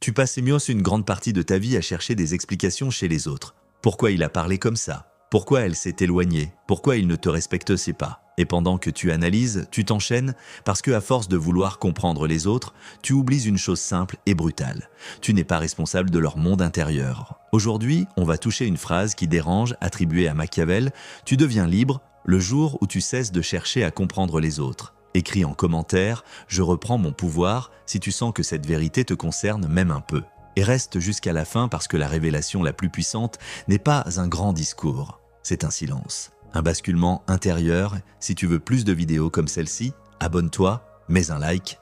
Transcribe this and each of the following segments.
Tu passais mieux une grande partie de ta vie à chercher des explications chez les autres. Pourquoi il a parlé comme ça? Pourquoi elle s'est éloignée? Pourquoi il ne te respectait pas? Et pendant que tu analyses, tu t'enchaînes parce que à force de vouloir comprendre les autres, tu oublies une chose simple et brutale. Tu n'es pas responsable de leur monde intérieur. Aujourd'hui, on va toucher une phrase qui dérange, attribuée à Machiavel. Tu deviens libre le jour où tu cesses de chercher à comprendre les autres. Écris en commentaire « Je reprends mon pouvoir » si tu sens que cette vérité te concerne même un peu. Et reste jusqu'à la fin parce que la révélation la plus puissante n'est pas un grand discours, c'est un silence. Un basculement intérieur. Si tu veux plus de vidéos comme celle-ci, abonne-toi, mets un like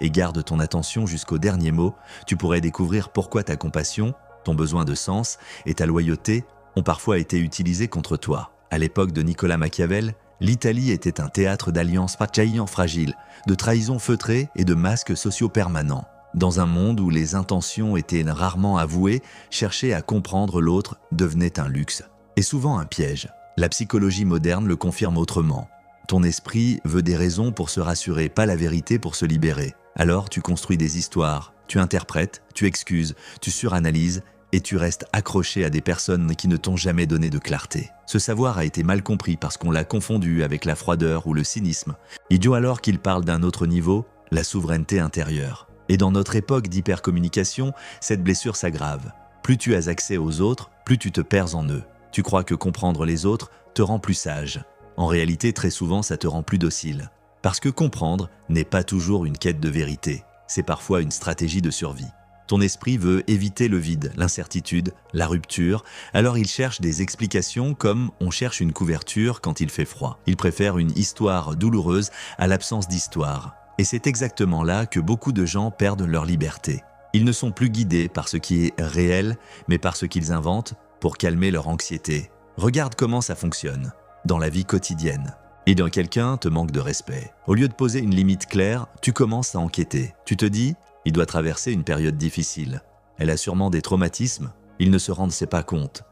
et garde ton attention jusqu'au dernier mot. Tu pourrais découvrir pourquoi ta compassion, ton besoin de sens et ta loyauté ont parfois été utilisés contre toi. À l'époque de Nicolas Machiavel, l'Italie était un théâtre d'alliances jaillant fragiles, de trahisons feutrées et de masques sociaux permanents. Dans un monde où les intentions étaient rarement avouées, chercher à comprendre l'autre devenait un luxe et souvent un piège. La psychologie moderne le confirme autrement. Ton esprit veut des raisons pour se rassurer, pas la vérité pour se libérer. Alors tu construis des histoires, tu interprètes, tu excuses, tu suranalyses et tu restes accroché à des personnes qui ne t'ont jamais donné de clarté. Ce savoir a été mal compris parce qu'on l'a confondu avec la froideur ou le cynisme. Idiot alors qu'il parle d'un autre niveau, la souveraineté intérieure. Et dans notre époque d'hypercommunication, cette blessure s'aggrave. Plus tu as accès aux autres, plus tu te perds en eux. Tu crois que comprendre les autres te rend plus sage. En réalité, très souvent, ça te rend plus docile. Parce que comprendre n'est pas toujours une quête de vérité. C'est parfois une stratégie de survie. Ton esprit veut éviter le vide, l'incertitude, la rupture, alors il cherche des explications comme on cherche une couverture quand il fait froid. Il préfère une histoire douloureuse à l'absence d'histoire. Et c'est exactement là que beaucoup de gens perdent leur liberté. Ils ne sont plus guidés par ce qui est réel, mais par ce qu'ils inventent pour calmer leur anxiété. Regarde comment ça fonctionne dans la vie quotidienne. Et quand quelqu'un te manque de respect, au lieu de poser une limite claire, tu commences à enquêter. Tu te dis, il doit traverser une période difficile. Elle a sûrement des traumatismes, il ne se rendait pas compte.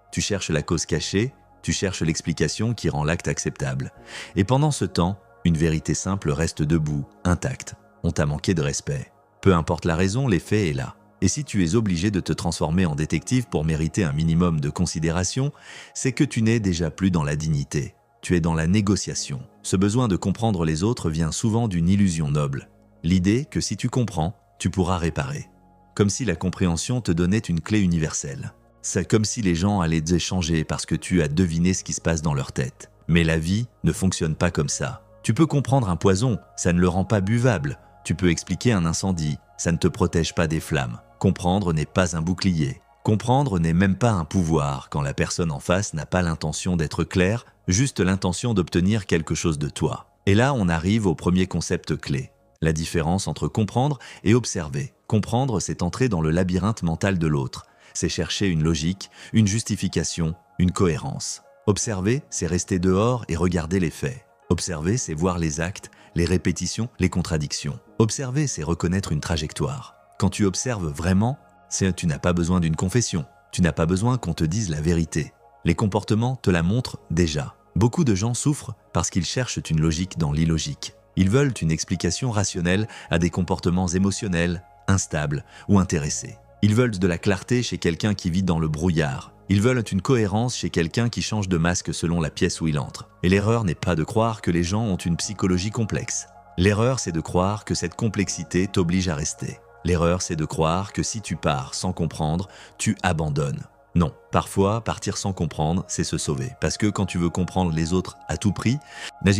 Tu cherches la cause cachée, tu cherches l'explication qui rend l'acte acceptable. Et pendant ce temps, une vérité simple reste debout, intacte. On t'a manqué de respect. Peu importe la raison, l'effet est là. Et si tu es obligé de te transformer en détective pour mériter un minimum de considération, c'est que tu n'es déjà plus dans la dignité. Tu es dans la négociation. Ce besoin de comprendre les autres vient souvent d'une illusion noble. L'idée que si tu comprends, tu pourras réparer. Comme si la compréhension te donnait une clé universelle. C'est comme si les gens allaient échanger parce que tu as deviné ce qui se passe dans leur tête. Mais la vie ne fonctionne pas comme ça. Tu peux comprendre un poison, ça ne le rend pas buvable. Tu peux expliquer un incendie, ça ne te protège pas des flammes. Comprendre n'est pas un bouclier. Comprendre n'est même pas un pouvoir quand la personne en face n'a pas l'intention d'être claire, juste l'intention d'obtenir quelque chose de toi. Et là, on arrive au premier concept clé. La différence entre comprendre et observer. Comprendre, c'est entrer dans le labyrinthe mental de l'autre. C'est chercher une logique, une justification, une cohérence. Observer, c'est rester dehors et regarder les faits. Observer, c'est voir les actes, les répétitions, les contradictions. Observer, c'est reconnaître une trajectoire. Quand tu observes vraiment, tu n'as pas besoin d'une confession. Tu n'as pas besoin qu'on te dise la vérité. Les comportements te la montrent déjà. Beaucoup de gens souffrent parce qu'ils cherchent une logique dans l'illogique. Ils veulent une explication rationnelle à des comportements émotionnels, instables ou intéressés. Ils veulent de la clarté chez quelqu'un qui vit dans le brouillard. Ils veulent une cohérence chez quelqu'un qui change de masque selon la pièce où il entre. Et l'erreur n'est pas de croire que les gens ont une psychologie complexe. L'erreur, c'est de croire que cette complexité t'oblige à rester. L'erreur, c'est de croire que si tu pars sans comprendre, tu abandonnes. Non, parfois, partir sans comprendre, c'est se sauver. Parce que quand tu veux comprendre les autres à tout prix,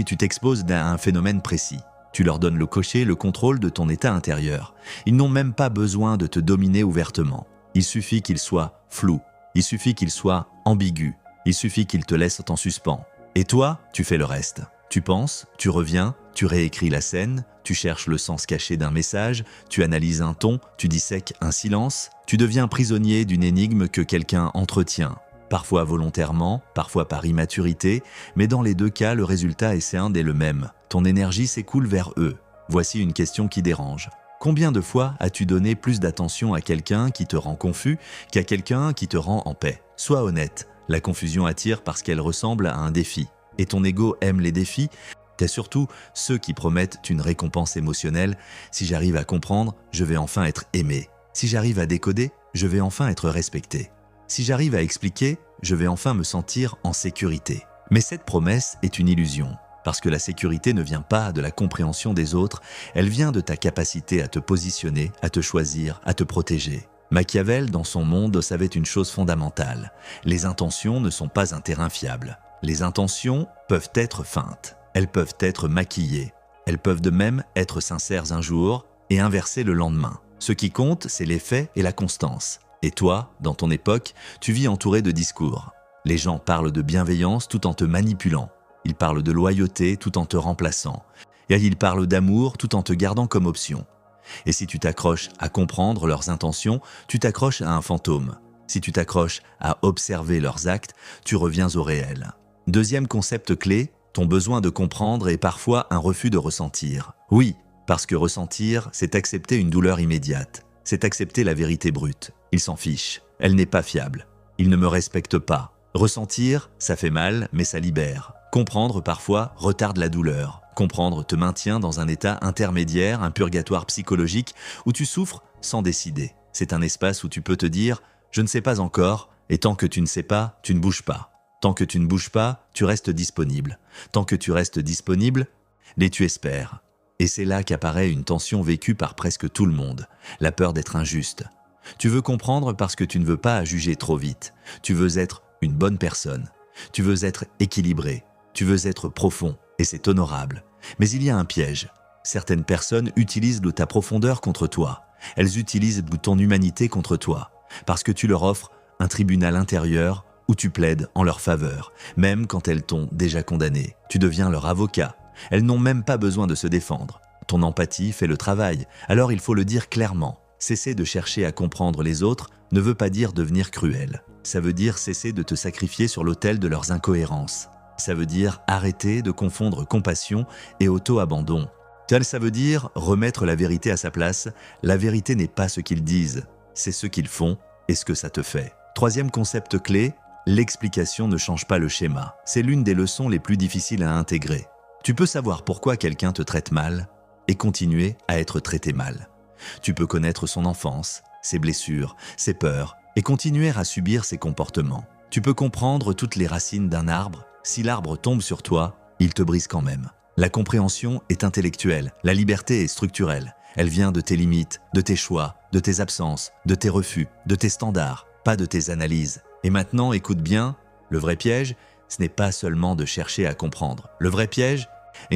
tu t'exposes à un phénomène précis. Tu leur donnes le cocher, le contrôle de ton état intérieur. Ils n'ont même pas besoin de te dominer ouvertement. Il suffit qu'ils soient flous. Il suffit qu'ils soient ambigus. Il suffit qu'ils te laissent en suspens. Et toi, tu fais le reste. Tu penses, tu reviens, tu réécris la scène, tu cherches le sens caché d'un message, tu analyses un ton, tu dissèques un silence, tu deviens prisonnier d'une énigme que quelqu'un entretient. Parfois volontairement, parfois par immaturité, mais dans les deux cas, le résultat est un et le même. Ton énergie s'écoule vers eux. Voici une question qui dérange. Combien de fois as-tu donné plus d'attention à quelqu'un qui te rend confus qu'à quelqu'un qui te rend en paix? Sois honnête, la confusion attire parce qu'elle ressemble à un défi. Et ton ego aime les défis. T'as surtout ceux qui promettent une récompense émotionnelle. Si j'arrive à comprendre, je vais enfin être aimé. Si j'arrive à décoder, je vais enfin être respecté. Si j'arrive à expliquer, je vais enfin me sentir en sécurité. Mais cette promesse est une illusion, parce que la sécurité ne vient pas de la compréhension des autres, elle vient de ta capacité à te positionner, à te choisir, à te protéger. Machiavel, dans son monde, savait une chose fondamentale. Les intentions ne sont pas un terrain fiable. Les intentions peuvent être feintes, elles peuvent être maquillées, elles peuvent de même être sincères un jour et inversées le lendemain. Ce qui compte, c'est les faits et la constance. Et toi, dans ton époque, tu vis entouré de discours. Les gens parlent de bienveillance tout en te manipulant. Ils parlent de loyauté tout en te remplaçant. Et ils parlent d'amour tout en te gardant comme option. Et si tu t'accroches à comprendre leurs intentions, tu t'accroches à un fantôme. Si tu t'accroches à observer leurs actes, tu reviens au réel. Deuxième concept clé, ton besoin de comprendre est parfois un refus de ressentir. Oui, parce que ressentir, c'est accepter une douleur immédiate. C'est accepter la vérité brute. Il s'en fiche. Elle n'est pas fiable. Il ne me respecte pas. Ressentir, ça fait mal, mais ça libère. Comprendre, parfois, retarde la douleur. Comprendre te maintient dans un état intermédiaire, un purgatoire psychologique, où tu souffres sans décider. C'est un espace où tu peux te dire « je ne sais pas encore », et tant que tu ne sais pas, tu ne bouges pas. Tant que tu ne bouges pas, tu restes disponible. Tant que tu restes disponible, tu espères. Et c'est là qu'apparaît une tension vécue par presque tout le monde, la peur d'être injuste. Tu veux comprendre parce que tu ne veux pas juger trop vite. Tu veux être une bonne personne. Tu veux être équilibré. Tu veux être profond, et c'est honorable. Mais il y a un piège. Certaines personnes utilisent de ta profondeur contre toi. Elles utilisent de ton humanité contre toi, parce que tu leur offres un tribunal intérieur où tu plaides en leur faveur, même quand elles t'ont déjà condamné. Tu deviens leur avocat. Elles n'ont même pas besoin de se défendre. Ton empathie fait le travail, alors il faut le dire clairement. Cesser de chercher à comprendre les autres ne veut pas dire devenir cruel. Ça veut dire cesser de te sacrifier sur l'autel de leurs incohérences. Ça veut dire arrêter de confondre compassion et auto-abandon. Ça veut dire remettre la vérité à sa place. La vérité n'est pas ce qu'ils disent, c'est ce qu'ils font et ce que ça te fait. Troisième concept clé, l'explication ne change pas le schéma. C'est l'une des leçons les plus difficiles à intégrer. Tu peux savoir pourquoi quelqu'un te traite mal et continuer à être traité mal. Tu peux connaître son enfance, ses blessures, ses peurs et continuer à subir ses comportements. Tu peux comprendre toutes les racines d'un arbre. Si l'arbre tombe sur toi, il te brise quand même. La compréhension est intellectuelle, la liberté est structurelle. Elle vient de tes limites, de tes choix, de tes absences, de tes refus, de tes standards, pas de tes analyses. Et maintenant, écoute bien, le vrai piège, ce n'est pas seulement de chercher à comprendre. Le vrai piège,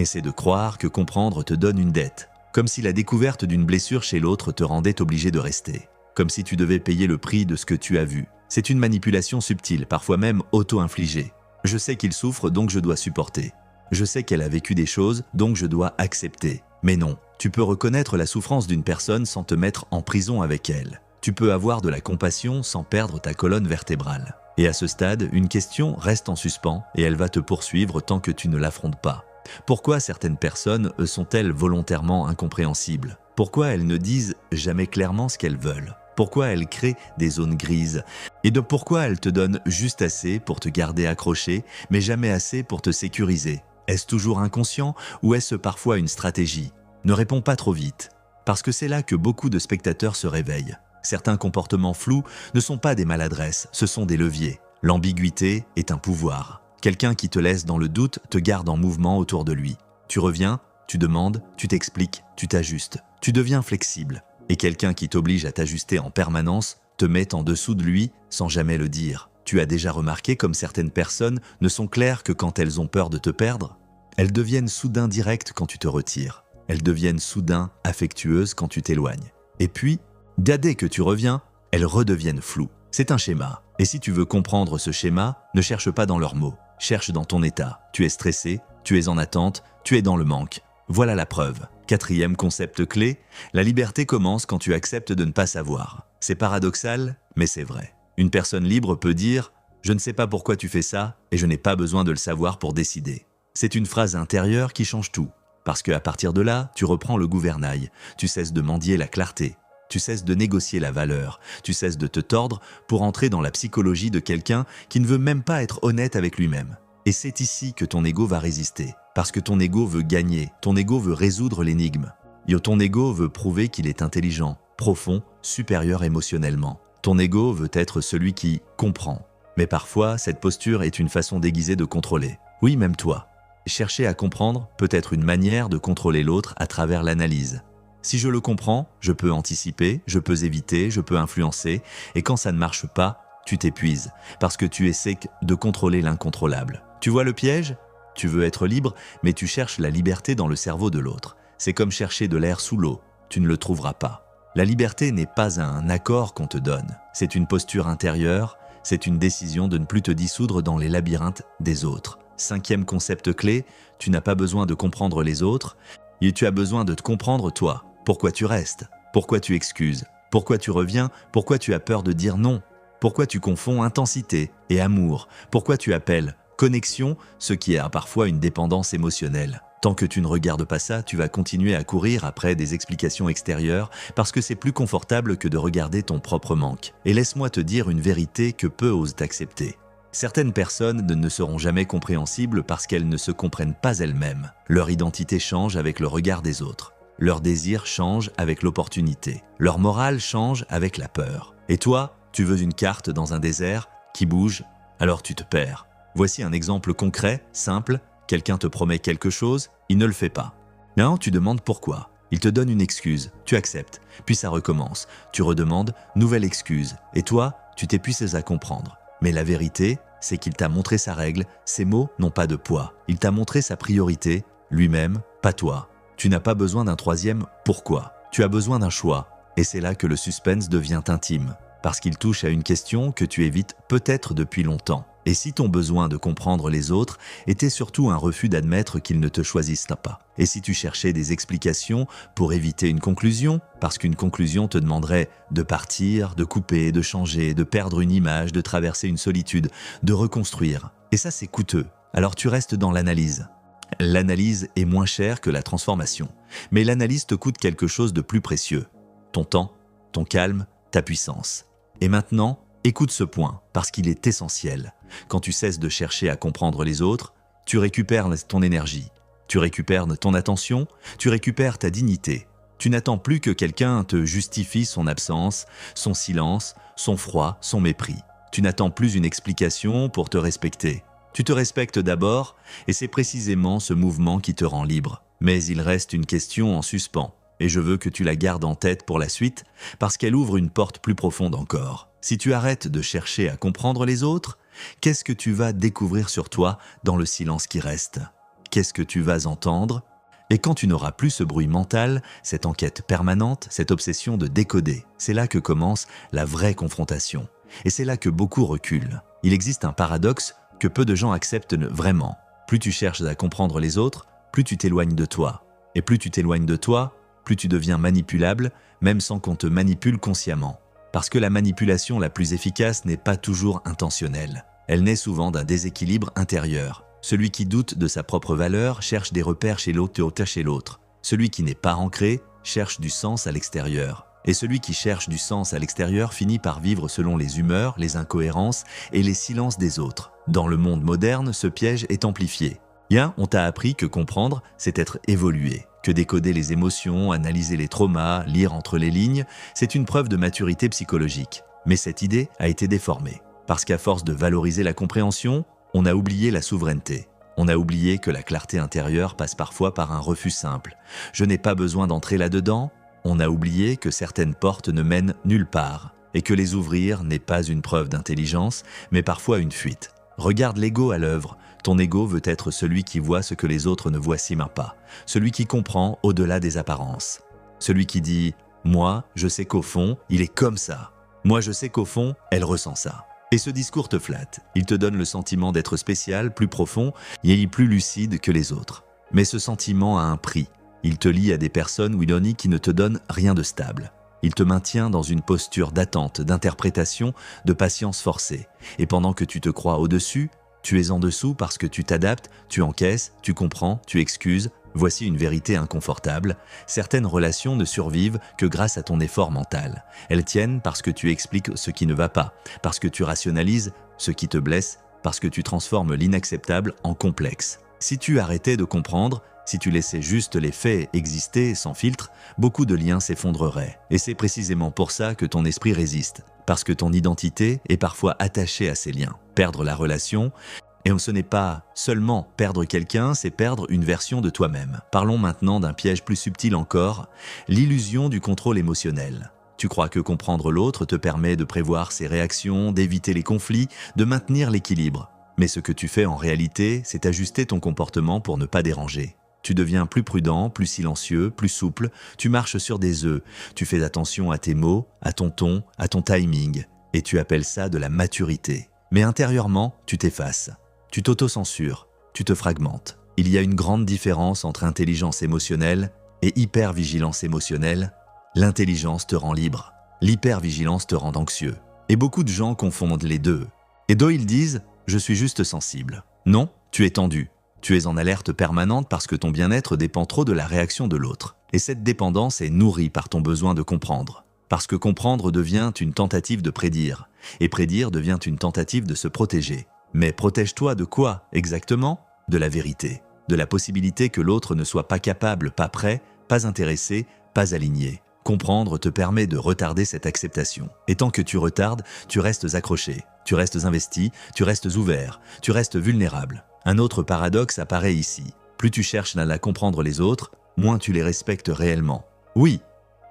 c'est de croire que comprendre te donne une dette. Comme si la découverte d'une blessure chez l'autre te rendait obligé de rester. Comme si tu devais payer le prix de ce que tu as vu. C'est une manipulation subtile, parfois même auto-infligée. Je sais qu'il souffre, donc je dois supporter. Je sais qu'elle a vécu des choses, donc je dois accepter. Mais non, tu peux reconnaître la souffrance d'une personne sans te mettre en prison avec elle. Tu peux avoir de la compassion sans perdre ta colonne vertébrale. Et à ce stade, une question reste en suspens et elle va te poursuivre tant que tu ne l'affrontes pas. Pourquoi certaines personnes sont-elles volontairement incompréhensibles? Pourquoi elles ne disent jamais clairement ce qu'elles veulent? Pourquoi elles créent des zones grises? Et de pourquoi elles te donnent juste assez pour te garder accroché, mais jamais assez pour te sécuriser? Est-ce toujours inconscient ou est-ce parfois une stratégie? Ne réponds pas trop vite, parce que c'est là que beaucoup de spectateurs se réveillent. Certains comportements flous ne sont pas des maladresses, ce sont des leviers. L'ambiguïté est un pouvoir. Quelqu'un qui te laisse dans le doute te garde en mouvement autour de lui. Tu reviens, tu demandes, tu t'expliques, tu t'ajustes. Tu deviens flexible. Et quelqu'un qui t'oblige à t'ajuster en permanence te met en dessous de lui sans jamais le dire. Tu as déjà remarqué comme certaines personnes ne sont claires que quand elles ont peur de te perdre? Elles deviennent soudain directes quand tu te retires. Elles deviennent soudain affectueuses quand tu t'éloignes. Et puis, dès que tu reviens, elles redeviennent floues. C'est un schéma. Et si tu veux comprendre ce schéma, ne cherche pas dans leurs mots. Cherche dans ton état. Tu es stressé, tu es en attente, tu es dans le manque. Voilà la preuve. Quatrième concept clé, la liberté commence quand tu acceptes de ne pas savoir. C'est paradoxal, mais c'est vrai. Une personne libre peut dire « Je ne sais pas pourquoi tu fais ça et je n'ai pas besoin de le savoir pour décider ». C'est une phrase intérieure qui change tout. Parce qu'à partir de là, tu reprends le gouvernail. Tu cesses de mendier la clarté. Tu cesses de négocier la valeur. Tu cesses de te tordre pour entrer dans la psychologie de quelqu'un qui ne veut même pas être honnête avec lui-même. Et c'est ici que ton ego va résister. Parce que ton ego veut gagner. Ton ego veut résoudre l'énigme. Et ton ego veut prouver qu'il est intelligent. profond, supérieur émotionnellement. Ton ego veut être celui qui comprend. Mais parfois, cette posture est une façon déguisée de contrôler. Oui, même toi. Chercher à comprendre peut être une manière de contrôler l'autre à travers l'analyse. Si je le comprends, je peux anticiper, je peux éviter, je peux influencer, et quand ça ne marche pas, tu t'épuises, parce que tu essaies de contrôler l'incontrôlable. Tu vois le piège ? Tu veux être libre, mais tu cherches la liberté dans le cerveau de l'autre. C'est comme chercher de l'air sous l'eau, tu ne le trouveras pas. La liberté n'est pas un accord qu'on te donne, c'est une posture intérieure, c'est une décision de ne plus te dissoudre dans les labyrinthes des autres. 5e concept clé, tu n'as pas besoin de comprendre les autres, et tu as besoin de te comprendre toi. Pourquoi tu restes ? Pourquoi tu excuses ? Pourquoi tu reviens ? Pourquoi tu as peur de dire non ? Pourquoi tu confonds intensité et amour ? Pourquoi tu appelles connexion ce qui a parfois une dépendance émotionnelle ? Tant que tu ne regardes pas ça, tu vas continuer à courir après des explications extérieures parce que c'est plus confortable que de regarder ton propre manque. Et laisse-moi te dire une vérité que peu osent accepter. Certaines personnes ne seront jamais compréhensibles parce qu'elles ne se comprennent pas elles-mêmes. Leur identité change avec le regard des autres. Leur désir change avec l'opportunité. Leur morale change avec la peur. Et toi, tu veux une carte dans un désert qui bouge, alors tu te perds. Voici un exemple concret, simple. Quelqu'un te promet quelque chose, il ne le fait pas. Non, tu demandes pourquoi. Il te donne une excuse, tu acceptes. Puis ça recommence. Tu redemandes, nouvelle excuse. Et toi, tu t'épuises à comprendre. Mais la vérité, c'est qu'il t'a montré sa règle, ses mots n'ont pas de poids. Il t'a montré sa priorité, lui-même, pas toi. Tu n'as pas besoin d'un troisième pourquoi. Tu as besoin d'un choix. Et c'est là que le suspense devient intime. Parce qu'il touche à une question que tu évites peut-être depuis longtemps. Et si ton besoin de comprendre les autres était surtout un refus d'admettre qu'ils ne te choisissent pas? Et si tu cherchais des explications pour éviter une conclusion, parce qu'une conclusion te demanderait de partir, de couper, de changer, de perdre une image, de traverser une solitude, de reconstruire. Et ça, c'est coûteux. Alors tu restes dans l'analyse. L'analyse est moins chère que la transformation. Mais l'analyse te coûte quelque chose de plus précieux. Ton temps, ton calme, ta puissance. Et maintenant, écoute ce point, parce qu'il est essentiel. Quand tu cesses de chercher à comprendre les autres, tu récupères ton énergie, tu récupères ton attention, tu récupères ta dignité. Tu n'attends plus que quelqu'un te justifie son absence, son silence, son froid, son mépris. Tu n'attends plus une explication pour te respecter. Tu te respectes d'abord, et c'est précisément ce mouvement qui te rend libre. Mais il reste une question en suspens, et je veux que tu la gardes en tête pour la suite, parce qu'elle ouvre une porte plus profonde encore. Si tu arrêtes de chercher à comprendre les autres, qu'est-ce que tu vas découvrir sur toi dans le silence qui reste? Qu'est-ce que tu vas entendre? Et quand tu n'auras plus ce bruit mental, cette enquête permanente, cette obsession de décoder, c'est là que commence la vraie confrontation. Et c'est là que beaucoup reculent. Il existe un paradoxe que peu de gens acceptent vraiment. Plus tu cherches à comprendre les autres, plus tu t'éloignes de toi. Et plus tu t'éloignes de toi, plus tu deviens manipulable, même sans qu'on te manipule consciemment. Parce que la manipulation la plus efficace n'est pas toujours intentionnelle. Elle naît souvent d'un déséquilibre intérieur. Celui qui doute de sa propre valeur cherche des repères chez l'autre. Celui qui n'est pas ancré cherche du sens à l'extérieur. Et celui qui cherche du sens à l'extérieur finit par vivre selon les humeurs, les incohérences et les silences des autres. Dans le monde moderne, ce piège est amplifié. On t'a appris que comprendre, c'est être évolué. Que décoder les émotions, analyser les traumas, lire entre les lignes, c'est une preuve de maturité psychologique. Mais cette idée a été déformée. Parce qu'à force de valoriser la compréhension, on a oublié la souveraineté. On a oublié que la clarté intérieure passe parfois par un refus simple. Je n'ai pas besoin d'entrer là-dedans. On a oublié que certaines portes ne mènent nulle part et que les ouvrir n'est pas une preuve d'intelligence, mais parfois une fuite. Regarde l'ego à l'œuvre. Ton ego veut être celui qui voit ce que les autres ne voient si mal pas. Celui qui comprend au-delà des apparences. Celui qui dit « Moi, je sais qu'au fond, il est comme ça. Moi, je sais qu'au fond, elle ressent ça. » Et ce discours te flatte. Il te donne le sentiment d'être spécial, plus profond et plus lucide que les autres. Mais ce sentiment a un prix. Il te lie à des personnes ou ironiques qui ne te donnent rien de stable. Il te maintient dans une posture d'attente, d'interprétation, de patience forcée. Et pendant que tu te crois au-dessus, tu es en dessous parce que tu t'adaptes, tu encaisses, tu comprends, tu excuses. Voici une vérité inconfortable. Certaines relations ne survivent que grâce à ton effort mental. Elles tiennent parce que tu expliques ce qui ne va pas, parce que tu rationalises ce qui te blesse, parce que tu transformes l'inacceptable en complexe. Si tu arrêtais de comprendre, Si tu laissais juste les faits exister sans filtre, beaucoup de liens s'effondreraient. Et c'est précisément pour ça que ton esprit résiste, parce que ton identité est parfois attachée à ces liens. Perdre la relation, et ce n'est pas seulement perdre quelqu'un, c'est perdre une version de toi-même. Parlons maintenant d'un piège plus subtil encore, l'illusion du contrôle émotionnel. Tu crois que comprendre l'autre te permet de prévoir ses réactions, d'éviter les conflits, de maintenir l'équilibre. Mais ce que tu fais en réalité, c'est ajuster ton comportement pour ne pas déranger. Tu deviens plus prudent, plus silencieux, plus souple, tu marches sur des œufs, tu fais attention à tes mots, à ton ton, à ton timing, et tu appelles ça de la maturité. Mais intérieurement, tu t'effaces. Tu t'auto-censures, tu te fragmentes. Il y a une grande différence entre intelligence émotionnelle et hypervigilance émotionnelle. L'intelligence te rend libre, l'hypervigilance te rend anxieux. Et beaucoup de gens confondent les deux. Et d'où ils disent « je suis juste sensible ». Non, tu es tendu. Tu es en alerte permanente parce que ton bien-être dépend trop de la réaction de l'autre. Et cette dépendance est nourrie par ton besoin de comprendre. Parce que comprendre devient une tentative de prédire. Et prédire devient une tentative de se protéger. Mais protège-toi de quoi exactement? De la vérité. De la possibilité que l'autre ne soit pas capable, pas prêt, pas intéressé, pas aligné. Comprendre te permet de retarder cette acceptation. Et tant que tu retardes, tu restes accroché, tu restes investi, tu restes ouvert, tu restes vulnérable. Un autre paradoxe apparaît ici. Plus tu cherches à comprendre les autres, moins tu les respectes réellement. Oui,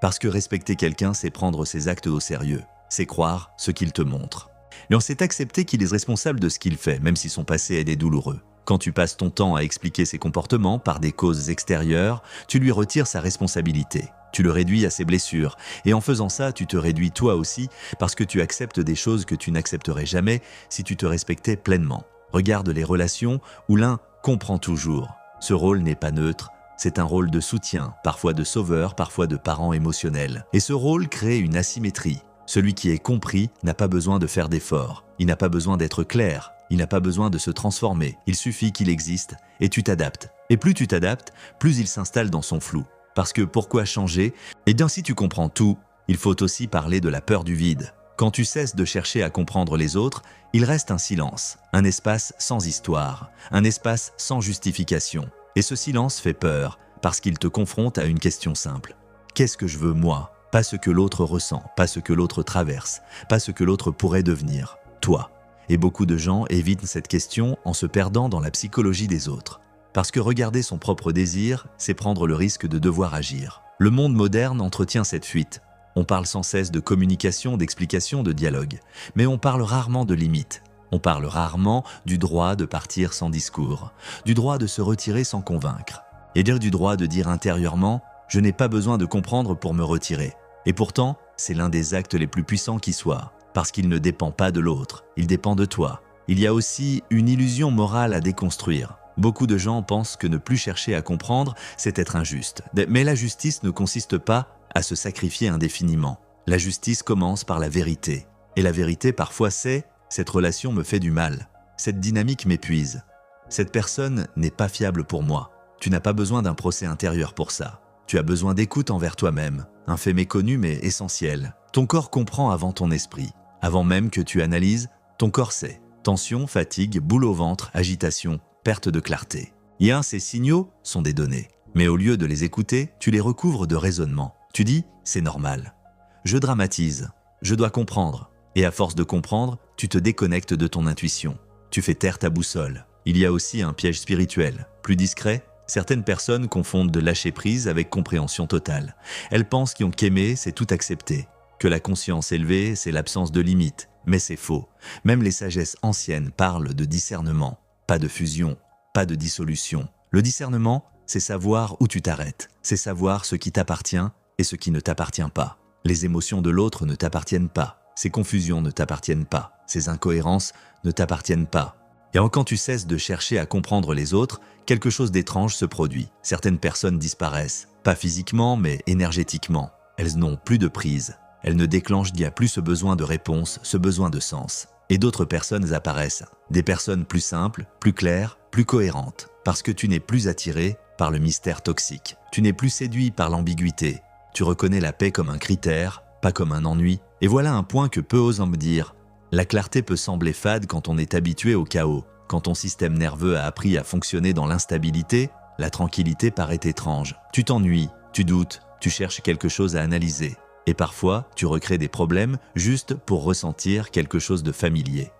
parce que respecter quelqu'un, c'est prendre ses actes au sérieux. C'est croire ce qu'il te montre. Et c'est accepter qu'il est responsable de ce qu'il fait, même si son passé est douloureux. Quand tu passes ton temps à expliquer ses comportements par des causes extérieures, tu lui retires sa responsabilité. Tu le réduis à ses blessures. Et en faisant ça, tu te réduis toi aussi parce que tu acceptes des choses que tu n'accepterais jamais si tu te respectais pleinement. Regarde les relations où l'un comprend toujours. Ce rôle n'est pas neutre. C'est un rôle de soutien, parfois de sauveur, parfois de parent émotionnel. Et ce rôle crée une asymétrie. Celui qui est compris n'a pas besoin de faire d'efforts. Il n'a pas besoin d'être clair. Il n'a pas besoin de se transformer. Il suffit qu'il existe et tu t'adaptes. Et plus tu t'adaptes, plus il s'installe dans son flou. Parce que pourquoi changer? Eh bien si tu comprends tout, il faut aussi parler de la peur du vide. Quand tu cesses de chercher à comprendre les autres, il reste un silence, un espace sans histoire, un espace sans justification. Et ce silence fait peur, parce qu'il te confronte à une question simple. Qu'est-ce que je veux moi? Pas ce que l'autre ressent, pas ce que l'autre traverse, pas ce que l'autre pourrait devenir. Toi. Et beaucoup de gens évitent cette question en se perdant dans la psychologie des autres. Parce que regarder son propre désir, c'est prendre le risque de devoir agir. Le monde moderne entretient cette fuite. On parle sans cesse de communication, d'explication, de dialogue. Mais on parle rarement de limites. On parle rarement du droit de partir sans discours, du droit de se retirer sans convaincre. Et du droit de dire intérieurement « je n'ai pas besoin de comprendre pour me retirer ». Et pourtant, c'est l'un des actes les plus puissants qui soit, parce qu'il ne dépend pas de l'autre, il dépend de toi. Il y a aussi une illusion morale à déconstruire. Beaucoup de gens pensent que ne plus chercher à comprendre, c'est être injuste. Mais la justice ne consiste pas à se sacrifier indéfiniment. La justice commence par la vérité. Et la vérité, parfois, c'est « cette relation me fait du mal. Cette dynamique m'épuise. Cette personne n'est pas fiable pour moi. » Tu n'as pas besoin d'un procès intérieur pour ça. Tu as besoin d'écoute envers toi-même. Un fait méconnu mais essentiel. Ton corps comprend avant ton esprit. Avant même que tu analyses, ton corps sait. Tension, fatigue, boule au ventre, agitation, perte de clarté. Ces signaux sont des données. Mais au lieu de les écouter, tu les recouvres de raisonnement. Tu dis « c'est normal ». Je dramatise. Je dois comprendre. Et à force de comprendre, tu te déconnectes de ton intuition. Tu fais taire ta boussole. Il y a aussi un piège spirituel. Plus discret, certaines personnes confondent de lâcher prise avec compréhension totale. Elles pensent qu'aimer, c'est tout accepter. Que la conscience élevée, c'est l'absence de limites. Mais c'est faux. Même les sagesses anciennes parlent de discernement. Pas de fusion, pas de dissolution. Le discernement, c'est savoir où tu t'arrêtes. C'est savoir ce qui t'appartient et ce qui ne t'appartient pas. Les émotions de l'autre ne t'appartiennent pas. Ces confusions ne t'appartiennent pas. Ces incohérences ne t'appartiennent pas. Et quand tu cesses de chercher à comprendre les autres, quelque chose d'étrange se produit. Certaines personnes disparaissent. Pas physiquement, mais énergétiquement. Elles n'ont plus de prise. Elles ne déclenchent plus ce besoin de réponse, ce besoin de sens. Et d'autres personnes apparaissent. Des personnes plus simples, plus claires, plus cohérentes. Parce que tu n'es plus attiré par le mystère toxique. Tu n'es plus séduit par l'ambiguïté. Tu reconnais la paix comme un critère, pas comme un ennui. Et voilà un point que peu osent me dire. La clarté peut sembler fade quand on est habitué au chaos. Quand ton système nerveux a appris à fonctionner dans l'instabilité, La tranquillité paraît étrange. Tu t'ennuies, tu doutes, tu cherches quelque chose à analyser. Et parfois, tu recrées des problèmes juste pour ressentir quelque chose de familier.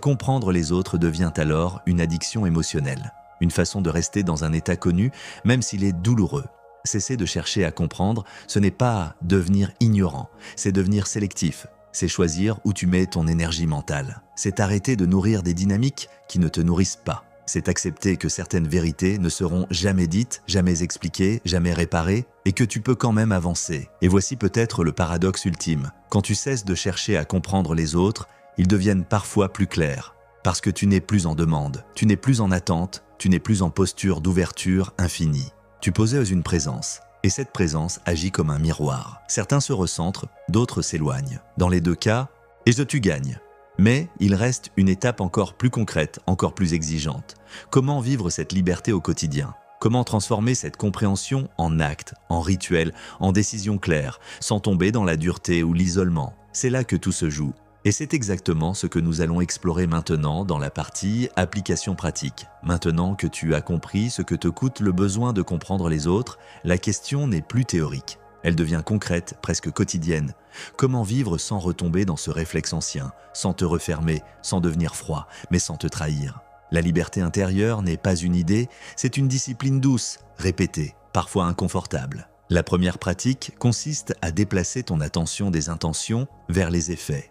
Comprendre les autres devient alors une addiction émotionnelle, une façon de rester dans un état connu, même s'il est douloureux. Cesser de chercher à comprendre, ce n'est pas devenir ignorant, c'est devenir sélectif. C'est choisir où tu mets ton énergie mentale. C'est arrêter de nourrir des dynamiques qui ne te nourrissent pas. C'est accepter que certaines vérités ne seront jamais dites, jamais expliquées, jamais réparées, et que tu peux quand même avancer. Et voici peut-être le paradoxe ultime. Quand tu cesses de chercher à comprendre les autres, ils deviennent parfois plus clairs. Parce que tu n'es plus en demande, tu n'es plus en attente, tu n'es plus en posture d'ouverture infinie. Tu possèdes une présence, et cette présence agit comme un miroir. Certains se recentrent, d'autres s'éloignent. Dans les deux cas, tu gagnes. Mais il reste une étape encore plus concrète, encore plus exigeante. Comment vivre cette liberté au quotidien ? Comment transformer cette compréhension en acte, en rituel, en décision claire, sans tomber dans la dureté ou l'isolement ? C'est là que tout se joue. Et c'est exactement ce que nous allons explorer maintenant dans la partie application pratique. Maintenant que tu as compris ce que te coûte le besoin de comprendre les autres, la question n'est plus théorique. Elle devient concrète, presque quotidienne. Comment vivre sans retomber dans ce réflexe ancien, sans te refermer, sans devenir froid, mais sans te trahir ? La liberté intérieure n'est pas une idée, c'est une discipline douce, répétée, parfois inconfortable. La première pratique consiste à déplacer ton attention des intentions vers les effets.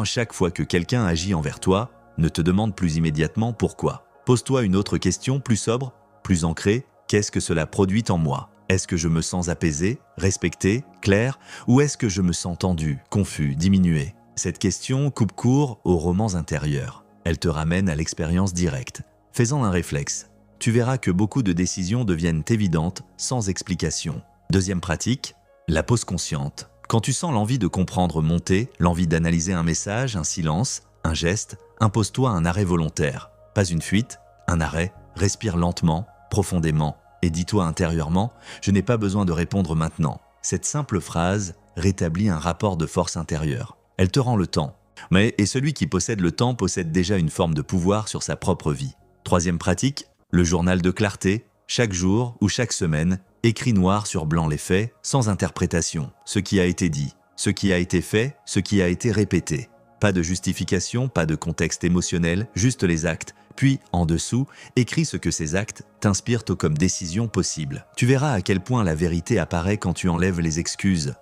Chaque fois que quelqu'un agit envers toi, ne te demande plus immédiatement pourquoi. Pose-toi une autre question plus sobre, plus ancrée. Qu'est-ce que cela produit en moi ? Est-ce que je me sens apaisé, respecté, clair, ou est-ce que je me sens tendu, confus, diminué ? Cette question coupe court aux romans intérieurs. Elle te ramène à l'expérience directe. Fais-en un réflexe. Tu verras que beaucoup de décisions deviennent évidentes, sans explication. Deuxième pratique, la pause consciente. Quand tu sens l'envie de comprendre monter, l'envie d'analyser un message, un silence, un geste, impose-toi un arrêt volontaire. Pas une fuite, un arrêt, respire lentement, profondément, et dis-toi intérieurement « je n'ai pas besoin de répondre maintenant ». Cette simple phrase rétablit un rapport de force intérieure. Elle te rend le temps. Et celui qui possède le temps possède déjà une forme de pouvoir sur sa propre vie. Troisième pratique, le journal de clarté. Chaque jour ou chaque semaine, écris noir sur blanc les faits, sans interprétation. Ce qui a été dit, ce qui a été fait, ce qui a été répété. Pas de justification, pas de contexte émotionnel, juste les actes. Puis, en dessous, écris ce que ces actes t'inspirent comme décision possible. Tu verras à quel point la vérité apparaît quand tu enlèves les excuses.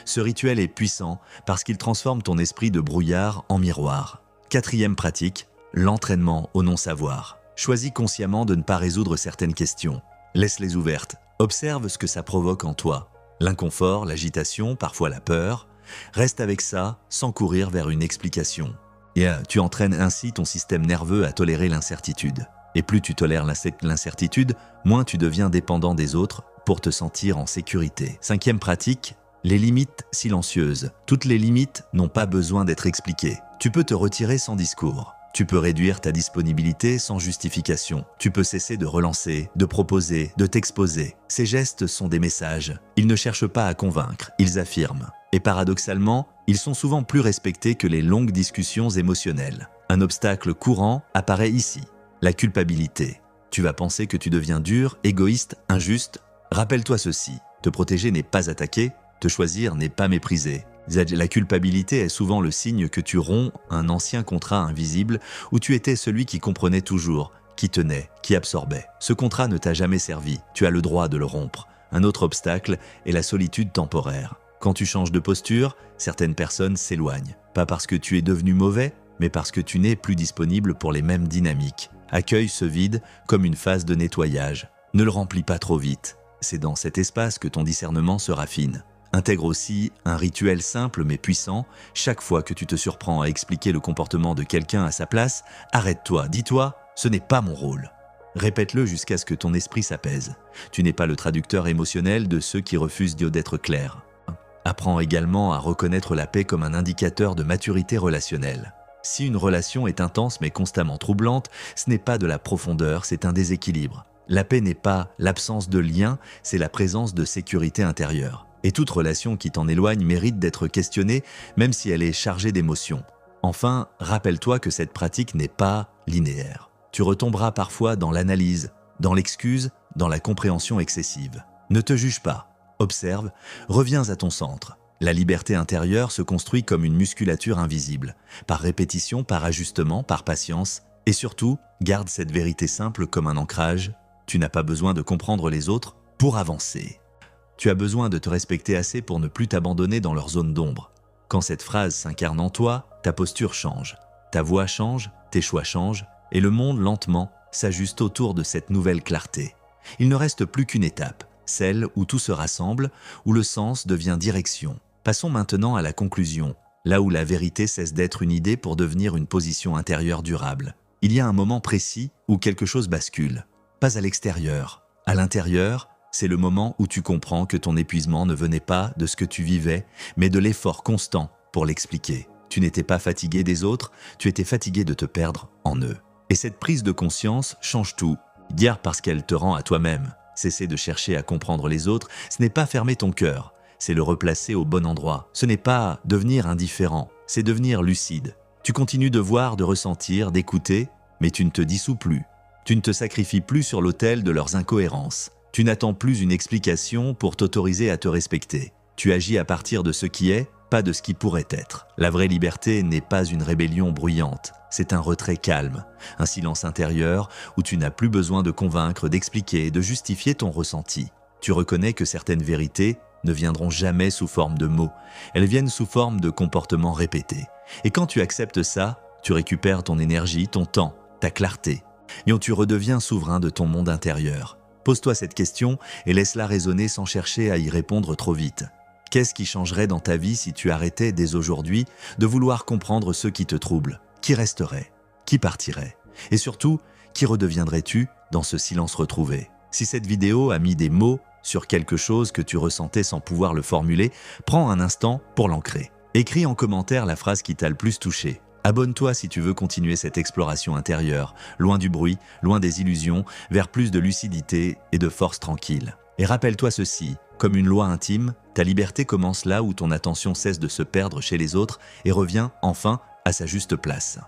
Ce rituel est puissant parce qu'il transforme ton esprit de brouillard en miroir. Quatrième pratique, l'entraînement au non-savoir. Choisis consciemment de ne pas résoudre certaines questions. Laisse-les ouvertes. Observe ce que ça provoque en toi. L'inconfort, l'agitation, parfois la peur. Reste avec ça sans courir vers une explication. Et tu entraînes ainsi ton système nerveux à tolérer l'incertitude. Et plus tu tolères l'incertitude, moins tu deviens dépendant des autres pour te sentir en sécurité. Cinquième pratique, les limites silencieuses. Toutes les limites n'ont pas besoin d'être expliquées. Tu peux te retirer sans discours. Tu peux réduire ta disponibilité sans justification. Tu peux cesser de relancer, de proposer, de t'exposer. Ces gestes sont des messages. Ils ne cherchent pas à convaincre, ils affirment. Et paradoxalement, ils sont souvent plus respectés que les longues discussions émotionnelles. Un obstacle courant apparaît ici, la culpabilité. Tu vas penser que tu deviens dur, égoïste, injuste. Rappelle-toi ceci, te protéger n'est pas attaquer, te choisir n'est pas mépriser. La culpabilité est souvent le signe que tu romps un ancien contrat invisible où tu étais celui qui comprenait toujours, qui tenait, qui absorbait. Ce contrat ne t'a jamais servi, tu as le droit de le rompre. Un autre obstacle est la solitude temporaire. Quand tu changes de posture, certaines personnes s'éloignent. Pas parce que tu es devenu mauvais, mais parce que tu n'es plus disponible pour les mêmes dynamiques. Accueille ce vide comme une phase de nettoyage. Ne le remplis pas trop vite. C'est dans cet espace que ton discernement se raffine. Intègre aussi un rituel simple mais puissant. Chaque fois que tu te surprends à expliquer le comportement de quelqu'un à sa place, arrête-toi, dis-toi « ce n'est pas mon rôle ». Répète-le jusqu'à ce que ton esprit s'apaise. Tu n'es pas le traducteur émotionnel de ceux qui refusent d'être clairs. Apprends également à reconnaître la paix comme un indicateur de maturité relationnelle. Si une relation est intense mais constamment troublante, ce n'est pas de la profondeur, c'est un déséquilibre. La paix n'est pas l'absence de lien, c'est la présence de sécurité intérieure. Et toute relation qui t'en éloigne mérite d'être questionnée, même si elle est chargée d'émotions. Enfin, rappelle-toi que cette pratique n'est pas linéaire. Tu retomberas parfois dans l'analyse, dans l'excuse, dans la compréhension excessive. Ne te juge pas, observe, reviens à ton centre. La liberté intérieure se construit comme une musculature invisible, par répétition, par ajustement, par patience, et surtout, garde cette vérité simple comme un ancrage. Tu n'as pas besoin de comprendre les autres pour avancer. Tu as besoin de te respecter assez pour ne plus t'abandonner dans leur zone d'ombre. Quand cette phrase s'incarne en toi, ta posture change, ta voix change, tes choix changent, et le monde lentement s'ajuste autour de cette nouvelle clarté. Il ne reste plus qu'une étape, celle où tout se rassemble, où le sens devient direction. Passons maintenant à la conclusion, là où la vérité cesse d'être une idée pour devenir une position intérieure durable. Il y a un moment précis où quelque chose bascule, pas à l'extérieur. À l'intérieur, c'est le moment où tu comprends que ton épuisement ne venait pas de ce que tu vivais, mais de l'effort constant pour l'expliquer. Tu n'étais pas fatigué des autres, tu étais fatigué de te perdre en eux. Et cette prise de conscience change tout, dire parce qu'elle te rend à toi-même. Cesser de chercher à comprendre les autres, ce n'est pas fermer ton cœur, c'est le replacer au bon endroit. Ce n'est pas devenir indifférent, c'est devenir lucide. Tu continues de voir, de ressentir, d'écouter, mais tu ne te dissous plus. Tu ne te sacrifies plus sur l'autel de leurs incohérences. Tu n'attends plus une explication pour t'autoriser à te respecter. Tu agis à partir de ce qui est, pas de ce qui pourrait être. La vraie liberté n'est pas une rébellion bruyante, c'est un retrait calme, un silence intérieur où tu n'as plus besoin de convaincre, d'expliquer, de justifier ton ressenti. Tu reconnais que certaines vérités ne viendront jamais sous forme de mots, elles viennent sous forme de comportements répétés. Et quand tu acceptes ça, tu récupères ton énergie, ton temps, ta clarté, et tu redeviens souverain de ton monde intérieur. Pose-toi cette question et laisse-la résonner sans chercher à y répondre trop vite. Qu'est-ce qui changerait dans ta vie si tu arrêtais dès aujourd'hui de vouloir comprendre ce qui te trouble? Qui resterait? Qui partirait? Et surtout, qui redeviendrais-tu dans ce silence retrouvé? Si cette vidéo a mis des mots sur quelque chose que tu ressentais sans pouvoir le formuler, prends un instant pour l'ancrer. Écris en commentaire la phrase qui t'a le plus touché. Abonne-toi si tu veux continuer cette exploration intérieure, loin du bruit, loin des illusions, vers plus de lucidité et de force tranquille. Et rappelle-toi ceci, comme une loi intime, ta liberté commence là où ton attention cesse de se perdre chez les autres et revient enfin à sa juste place.